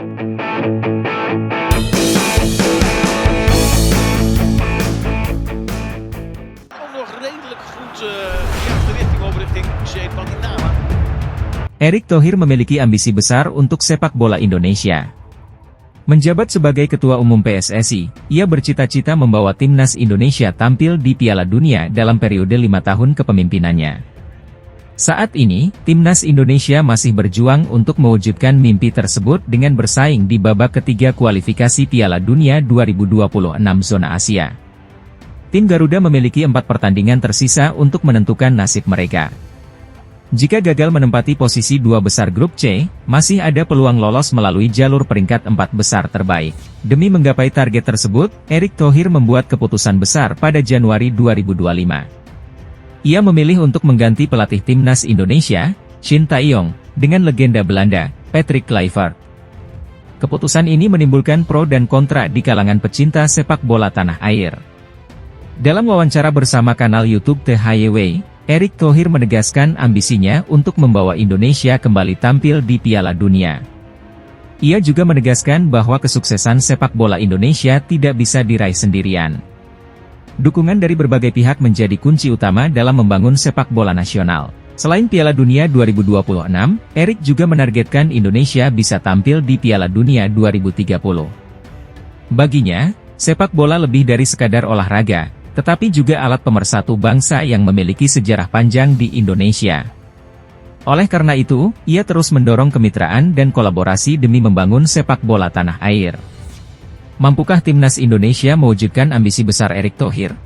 Nog redelijk goed de richting over richting Shane Dinama. Erick Thohir memiliki ambisi besar untuk sepak bola Indonesia. Menjabat sebagai Ketua Umum PSSI, ia bercita-cita membawa timnas Indonesia tampil di Piala Dunia dalam periode 5 tahun kepemimpinannya. Saat ini, timnas Indonesia masih berjuang untuk mewujudkan mimpi tersebut dengan bersaing di babak ketiga kualifikasi Piala Dunia 2026 zona Asia. Tim Garuda memiliki 4 pertandingan tersisa untuk menentukan nasib mereka. Jika gagal menempati posisi 2 besar grup C, masih ada peluang lolos melalui jalur peringkat 4 besar terbaik. Demi menggapai target tersebut, Erick Thohir membuat keputusan besar pada Januari 2025. Ia memilih untuk mengganti pelatih timnas Indonesia, Shin Tae-yong, dengan legenda Belanda, Patrick Kluivert. Keputusan ini menimbulkan pro dan kontra di kalangan pecinta sepak bola tanah air. Dalam wawancara bersama kanal YouTube The Highway, Erick Thohir menegaskan ambisinya untuk membawa Indonesia kembali tampil di Piala Dunia. Ia juga menegaskan bahwa kesuksesan sepak bola Indonesia tidak bisa diraih sendirian. Dukungan dari berbagai pihak menjadi kunci utama dalam membangun sepak bola nasional. Selain Piala Dunia 2026, Erick juga menargetkan Indonesia bisa tampil di Piala Dunia 2030. Baginya, sepak bola lebih dari sekadar olahraga, tetapi juga alat pemersatu bangsa yang memiliki sejarah panjang di Indonesia. Oleh karena itu, ia terus mendorong kemitraan dan kolaborasi demi membangun sepak bola tanah air. Mampukah timnas Indonesia mewujudkan ambisi besar Erick Thohir?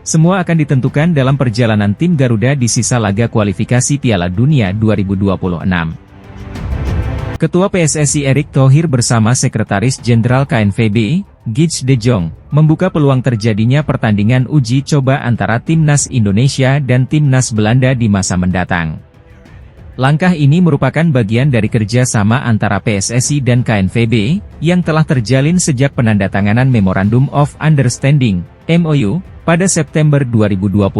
Semua akan ditentukan dalam perjalanan tim Garuda di sisa laga kualifikasi Piala Dunia 2026. Ketua PSSI Erick Thohir bersama Sekretaris Jenderal KNVB, Guy de Jong, membuka peluang terjadinya pertandingan uji coba antara timnas Indonesia dan timnas Belanda di masa mendatang. Langkah ini merupakan bagian dari kerjasama antara PSSI dan KNVB, yang telah terjalin sejak penandatanganan Memorandum of Understanding, MOU, pada September 2024.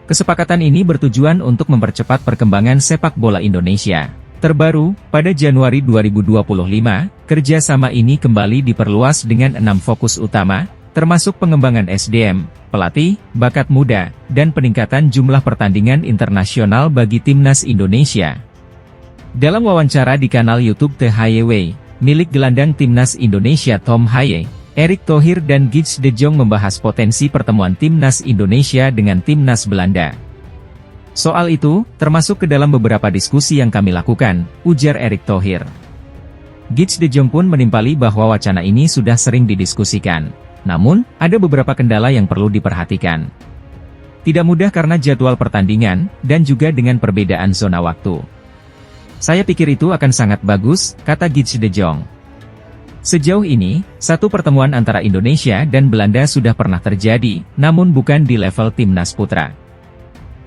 Kesepakatan ini bertujuan untuk mempercepat perkembangan sepak bola Indonesia. Terbaru, pada Januari 2025, kerjasama ini kembali diperluas dengan 6 fokus utama, termasuk pengembangan SDM, pelatih, bakat muda, dan peningkatan jumlah pertandingan internasional bagi timnas Indonesia. Dalam wawancara di kanal YouTube The Highway, milik gelandang timnas Indonesia Tom Haye, Erick Thohir dan Guy de Jong membahas potensi pertemuan timnas Indonesia dengan timnas Belanda. Soal itu, termasuk ke dalam beberapa diskusi yang kami lakukan, ujar Erick Thohir. Guy de Jong pun menimpali bahwa wacana ini sudah sering didiskusikan. Namun, ada beberapa kendala yang perlu diperhatikan. Tidak mudah karena jadwal pertandingan, dan juga dengan perbedaan zona waktu. Saya pikir itu akan sangat bagus, kata Guy de Jong. Sejauh ini, satu pertemuan antara Indonesia dan Belanda sudah pernah terjadi, namun bukan di level timnas putra.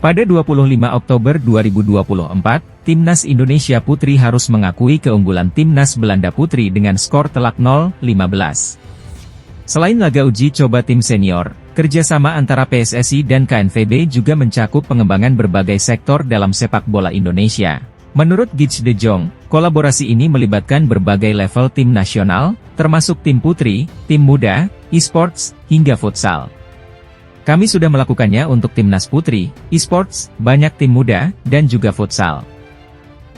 Pada 25 Oktober 2024, timnas Indonesia Putri harus mengakui keunggulan timnas Belanda Putri dengan skor telak 0-15. Selain laga uji coba tim senior, kerjasama antara PSSI dan KNVB juga mencakup pengembangan berbagai sektor dalam sepak bola Indonesia. Menurut Guy de Jong, kolaborasi ini melibatkan berbagai level tim nasional, termasuk tim putri, tim muda, e-sports, hingga futsal. Kami sudah melakukannya untuk timnas putri, e-sports, banyak tim muda, dan juga futsal.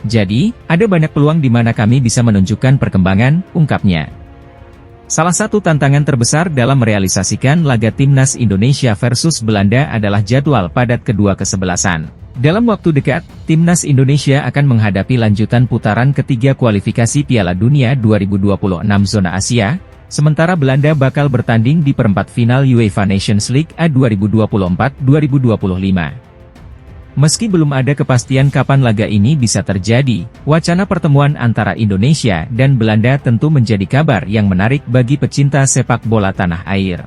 Jadi, ada banyak peluang di mana kami bisa menunjukkan perkembangan, ungkapnya. Salah satu tantangan terbesar dalam merealisasikan laga timnas Indonesia versus Belanda adalah jadwal padat kedua kesebelasan. Dalam waktu dekat, timnas Indonesia akan menghadapi lanjutan putaran ketiga kualifikasi Piala Dunia 2026 zona Asia, sementara Belanda bakal bertanding di perempat final UEFA Nations League A 2024-2025. Meski belum ada kepastian kapan laga ini bisa terjadi, wacana pertemuan antara Indonesia dan Belanda tentu menjadi kabar yang menarik bagi pecinta sepak bola tanah air.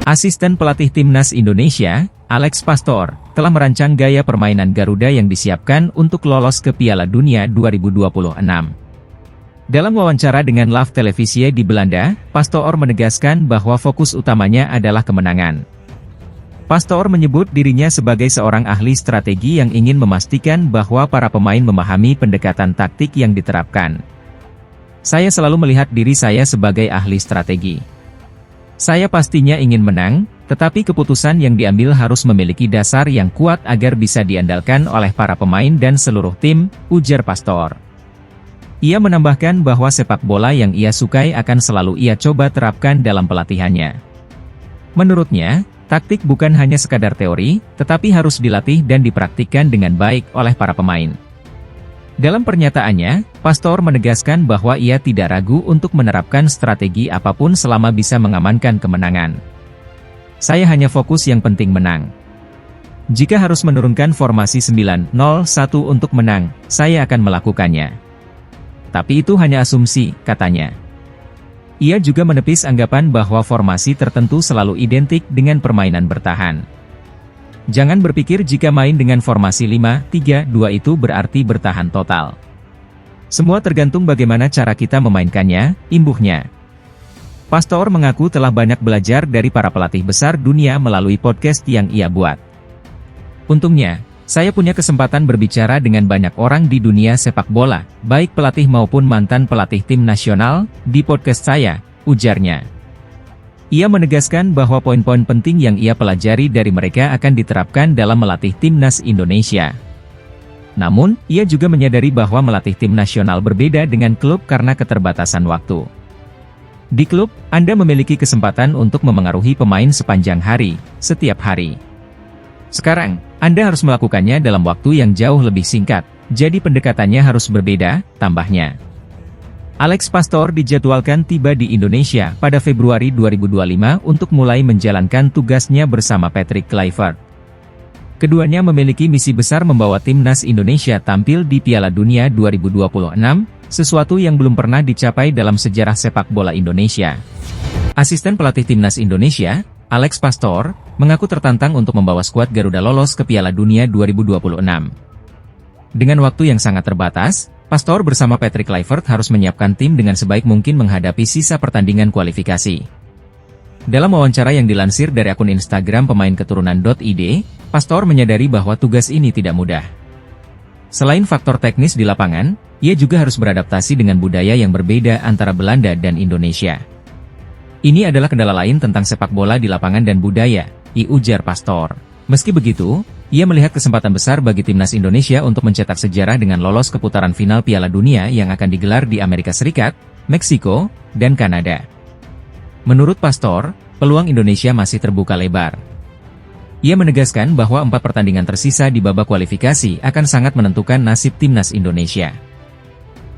Asisten pelatih timnas Indonesia, Alex Pastor, telah merancang gaya permainan Garuda yang disiapkan untuk lolos ke Piala Dunia 2026. Dalam wawancara dengan Live Televisie di Belanda, Pastor menegaskan bahwa fokus utamanya adalah kemenangan. Pastor menyebut dirinya sebagai seorang ahli strategi yang ingin memastikan bahwa para pemain memahami pendekatan taktik yang diterapkan. Saya selalu melihat diri saya sebagai ahli strategi. Saya pastinya ingin menang, tetapi keputusan yang diambil harus memiliki dasar yang kuat agar bisa diandalkan oleh para pemain dan seluruh tim, ujar Pastor. Ia menambahkan bahwa sepak bola yang ia sukai akan selalu ia coba terapkan dalam pelatihannya. Menurutnya, taktik bukan hanya sekadar teori, tetapi harus dilatih dan dipraktikkan dengan baik oleh para pemain. Dalam pernyataannya, Pastor menegaskan bahwa ia tidak ragu untuk menerapkan strategi apapun selama bisa mengamankan kemenangan. Saya hanya fokus yang penting menang. Jika harus menurunkan formasi 9-0-1 untuk menang, saya akan melakukannya. Tapi itu hanya asumsi, katanya. Ia juga menepis anggapan bahwa formasi tertentu selalu identik dengan permainan bertahan. Jangan berpikir jika main dengan formasi 5-3-2 itu berarti bertahan total. Semua tergantung bagaimana cara kita memainkannya, imbuhnya. Pastor mengaku telah banyak belajar dari para pelatih besar dunia melalui podcast yang ia buat. Untungnya, saya punya kesempatan berbicara dengan banyak orang di dunia sepak bola, baik pelatih maupun mantan pelatih tim nasional, di podcast saya, ujarnya. Ia menegaskan bahwa poin-poin penting yang ia pelajari dari mereka akan diterapkan dalam melatih timnas Indonesia. Namun, ia juga menyadari bahwa melatih tim nasional berbeda dengan klub karena keterbatasan waktu. Di klub, Anda memiliki kesempatan untuk memengaruhi pemain sepanjang hari, setiap hari. Sekarang, Anda harus melakukannya dalam waktu yang jauh lebih singkat, jadi pendekatannya harus berbeda, tambahnya. Alex Pastor dijadwalkan tiba di Indonesia pada Februari 2025 untuk mulai menjalankan tugasnya bersama Patrick Kluivert. Keduanya memiliki misi besar membawa timnas Indonesia tampil di Piala Dunia 2026, sesuatu yang belum pernah dicapai dalam sejarah sepak bola Indonesia. Asisten pelatih timnas Indonesia, Alex Pastor, mengaku tertantang untuk membawa skuad Garuda lolos ke Piala Dunia 2026. Dengan waktu yang sangat terbatas, Pastor bersama Patrick Kluivert harus menyiapkan tim dengan sebaik mungkin menghadapi sisa pertandingan kualifikasi. Dalam wawancara yang dilansir dari akun Instagram pemain keturunan.id, Pastor menyadari bahwa tugas ini tidak mudah. Selain faktor teknis di lapangan, ia juga harus beradaptasi dengan budaya yang berbeda antara Belanda dan Indonesia. Ini adalah kendala lain tentang sepak bola di lapangan dan budaya, ujar Pastor. Meski begitu, ia melihat kesempatan besar bagi timnas Indonesia untuk mencetak sejarah dengan lolos ke putaran final Piala Dunia yang akan digelar di Amerika Serikat, Meksiko, dan Kanada. Menurut Pastor, peluang Indonesia masih terbuka lebar. Ia menegaskan bahwa 4 pertandingan tersisa di babak kualifikasi akan sangat menentukan nasib timnas Indonesia.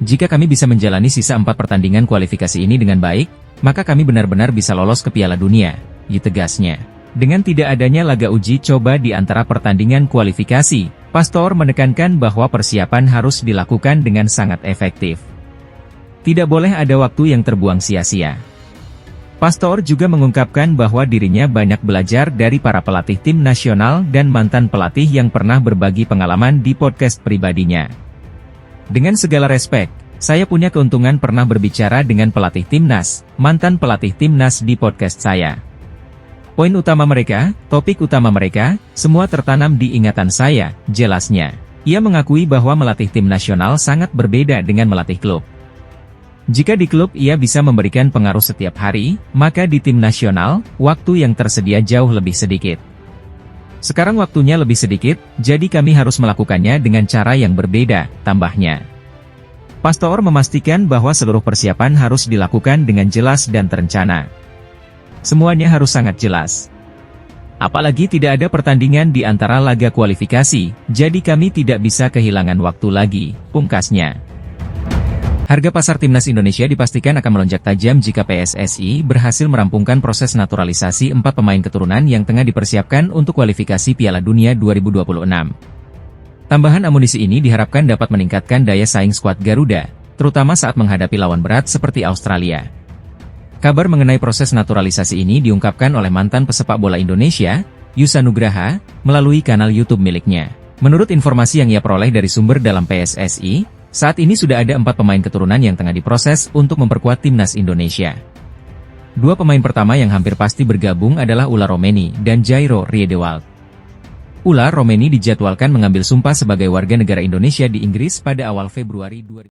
Jika kami bisa menjalani sisa 4 pertandingan kualifikasi ini dengan baik, maka kami benar-benar bisa lolos ke Piala Dunia, tegasnya. Dengan tidak adanya laga uji coba di antara pertandingan kualifikasi, Pastor menekankan bahwa persiapan harus dilakukan dengan sangat efektif. Tidak boleh ada waktu yang terbuang sia-sia. Pastor juga mengungkapkan bahwa dirinya banyak belajar dari para pelatih tim nasional dan mantan pelatih yang pernah berbagi pengalaman di podcast pribadinya. Dengan segala respek, saya punya keuntungan pernah berbicara dengan pelatih timnas, mantan pelatih timnas di podcast saya. Poin utama mereka, topik utama mereka, semua tertanam di ingatan saya, jelasnya. Ia mengakui bahwa melatih tim nasional sangat berbeda dengan melatih klub. Jika di klub ia bisa memberikan pengaruh setiap hari, maka di tim nasional, waktu yang tersedia jauh lebih sedikit. Sekarang waktunya lebih sedikit, jadi kami harus melakukannya dengan cara yang berbeda, tambahnya. Pastor memastikan bahwa seluruh persiapan harus dilakukan dengan jelas dan terencana. Semuanya harus sangat jelas. Apalagi tidak ada pertandingan di antara laga kualifikasi, jadi kami tidak bisa kehilangan waktu lagi, pungkasnya. Harga pasar timnas Indonesia dipastikan akan melonjak tajam jika PSSI berhasil merampungkan proses naturalisasi 4 pemain keturunan yang tengah dipersiapkan untuk kualifikasi Piala Dunia 2026. Tambahan amunisi ini diharapkan dapat meningkatkan daya saing skuad Garuda, terutama saat menghadapi lawan berat seperti Australia. Kabar mengenai proses naturalisasi ini diungkapkan oleh mantan pesepak bola Indonesia, Yusa Nugraha, melalui kanal YouTube miliknya. Menurut informasi yang ia peroleh dari sumber dalam PSSI, saat ini sudah ada 4 pemain keturunan yang tengah diproses untuk memperkuat timnas Indonesia. 2 pemain pertama yang hampir pasti bergabung adalah Ular Romeni dan Jairo Riedewald. Ular Romeni dijadwalkan mengambil sumpah sebagai warga negara Indonesia di Inggris pada awal Februari 2020.